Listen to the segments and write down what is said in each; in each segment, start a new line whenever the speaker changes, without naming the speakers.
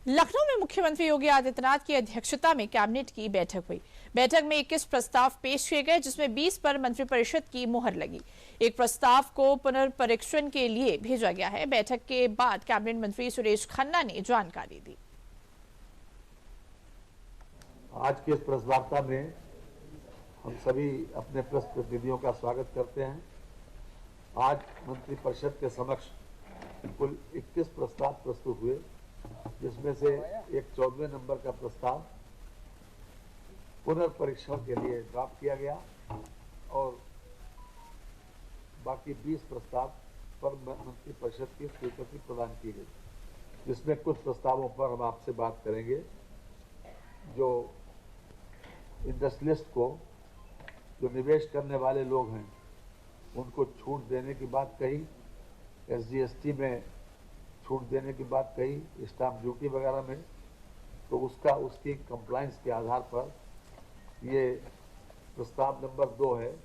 लखनऊ में मुख्यमंत्री योगी आदित्यनाथ की अध्यक्षता में कैबिनेट की बैठक हुई। बैठक में 21 प्रस्ताव पेश किए गए, जिसमें 20 पर मंत्रिपरिषद की मुहर लगी। एक प्रस्ताव को पुनर्परीक्षण के लिए भेजा गया है। बैठक के बाद कैबिनेट मंत्री सुरेश खन्ना ने जानकारी दी।
आज के इस प्रेस वार्ता में हम सभी अपने प्रेस प्रतिनिधियों का स्वागत करते हैं। आज मंत्रिपरिषद के समक्ष कुल 21 प्रस्ताव प्रस्तुत हुए, जिसमें से एक 14वें नंबर का प्रस्ताव पुनर्परीक्षण के लिए ड्राफ्ट किया गया और बाकी 20 प्रस्ताव पर मंत्रिपरिषद की स्वीकृति प्रदान की गई, जिसमें कुछ प्रस्तावों पर हम आपसे बात करेंगे। जो इंडस्ट्रियलिस्ट को, जो निवेश करने वाले लोग हैं, उनको छूट देने की बात कही, SGST में छूट देने की बात कही, स्टाम्प ड्यूटी वगैरह में, तो उसकी कंप्लायंस के आधार पर ये प्रस्ताव नंबर 2 है,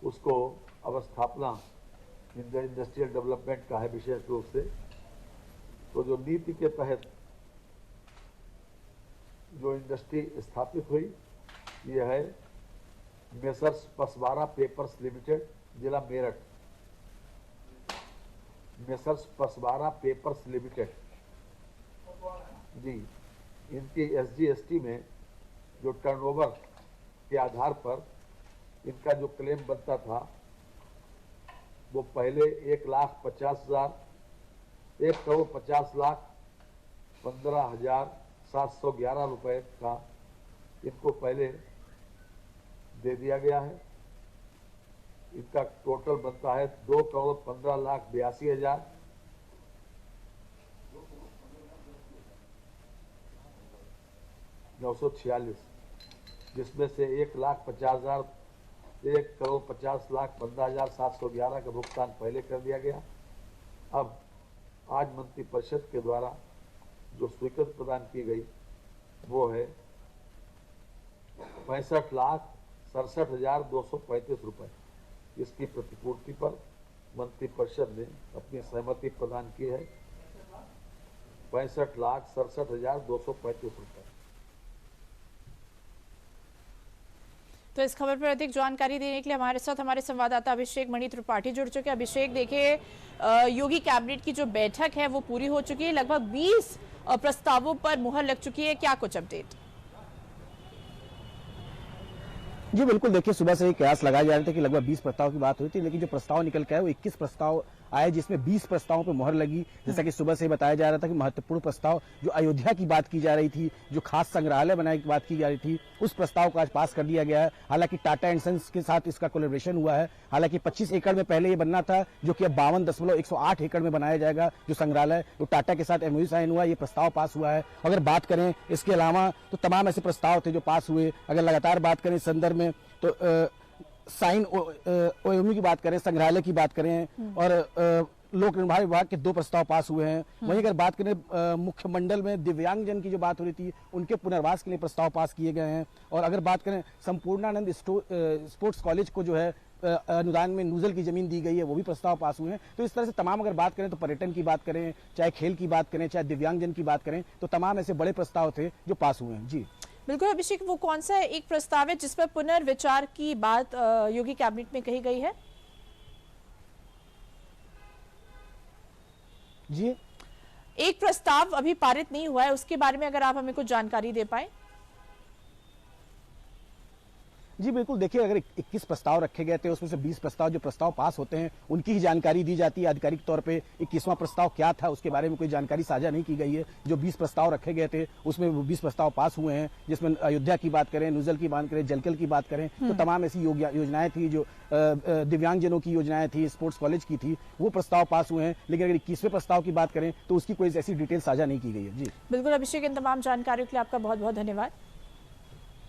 उसको अवस्थापना इंडस्ट्रियल डेवलपमेंट का है विशेष रूप से। तो जो नीति के तहत जो इंडस्ट्री स्थापित हुई, ये है मेसर्स पसवारा पेपर्स लिमिटेड, जिला मेरठ। मेसर्स पसवारा पेपर्स लिमिटेड जी, इनकी SGST में जो टर्नओवर के आधार पर इनका जो क्लेम बनता था, वो पहले 1,50,15,711 रुपए का इनको पहले दे दिया गया है। इनका टोटल बनता है 2,15,82,946, जिसमें से 1,50,15,711 का भुगतान पहले कर दिया गया। अब आज मंत्रिपरिषद के द्वारा जो स्वीकृति प्रदान की गई वो है 65,67,235 रुपए। इसकी प्रतिपूर्ति पर मंत्रिपरिषद ने अपनी सहमति प्रदान की है, 65,67,235 रुपए।
तो इस खबर पर अधिक जानकारी देने के लिए हमारे साथ हमारे संवाददाता अभिषेक मणि त्रिपाठी जुड़ चुके हैं। अभिषेक, देखिए योगी कैबिनेट की जो बैठक है वो पूरी हो चुकी है, लगभग 20 प्रस्तावों पर मुहर लग चुकी है। क्या कुछ अपडेट?
जी बिल्कुल, देखिए सुबह से ही कयास लगाए जा रहे थे कि लगभग 20 प्रस्ताव की बात हुई थी, लेकिन जो प्रस्ताव निकल के आए वो 21 प्रस्ताव आए, जिसमें 20 प्रस्तावों पर मुहर लगी। जैसा कि सुबह से ही बताया जा रहा था कि महत्वपूर्ण प्रस्ताव जो अयोध्या की बात की जा रही थी, जो खास संग्रहालय बनाने की बात की जा रही थी, उस प्रस्ताव को आज पास कर दिया गया है। हालांकि टाटा एंड सन्स के साथ इसका कोलैबोरेशन हुआ है। हालांकि 25 एकड़ में पहले ये बनना था, जो कि अब 52.108 एकड़ में बनाया जाएगा जो संग्रहालय, तो टाटा के साथ MOU साइन हुआ, ये प्रस्ताव पास हुआ है। अगर बात करें इसके अलावा तो तमाम ऐसे प्रस्ताव थे जो पास हुए। अगर लगातार बात करें इस संदर्भ में तो साइन OMU की बात करें, संग्रहालय की बात करें और लोक निर्माण विभाग के 2 प्रस्ताव पास हुए हैं। वहीं अगर बात करें मुख्यमंडल में दिव्यांगजन की जो बात हो रही थी, उनके पुनर्वास के लिए प्रस्ताव पास किए गए हैं। और अगर बात करें संपूर्णानंद स्पोर्ट्स कॉलेज को जो है अनुदान में नूजल की जमीन दी गई है, वो भी प्रस्ताव पास हुए हैं। तो इस तरह से तमाम अगर बात करें तो पर्यटन की बात करें, चाहे खेल की बात करें, चाहे दिव्यांगजन की बात करें, तो तमाम ऐसे बड़े प्रस्ताव थे जो पास हुए हैं। जी
बिल्कुल अभिषेक, वो कौन सा एक प्रस्ताव है जिस पर पुनर्विचार की बात योगी कैबिनेट में कही गई है?
जी,
एक प्रस्ताव अभी पारित नहीं हुआ है, उसके बारे में अगर आप हमें कुछ जानकारी दे पाए।
जी बिल्कुल, देखिए अगर 21 प्रस्ताव रखे गए थे, उसमें से 20 प्रस्ताव जो प्रस्ताव पास होते हैं उनकी ही जानकारी दी जाती है आधिकारिक तौर पे। 21वां प्रस्ताव क्या था उसके बारे में कोई जानकारी साझा नहीं की गई है। जो 20 प्रस्ताव रखे गए थे उसमें 20 प्रस्ताव पास हुए हैं, जिसमें अयोध्या की बात करें, नूजल की बात करें, जलकल की बात करें, तो तमाम ऐसी योजनाएं थी जो दिव्यांगजनों की योजनाएं थी, स्पोर्ट्स कॉलेज की थी, वो प्रस्ताव पास हुए हैं। लेकिन अगर 21वें प्रस्ताव की बात करें तो उसकी कोई ऐसी डिटेल साझा नहीं की गई है। जी
बिल्कुल अभिषेक, इन तमाम जानकारियों के लिए आपका बहुत बहुत धन्यवाद।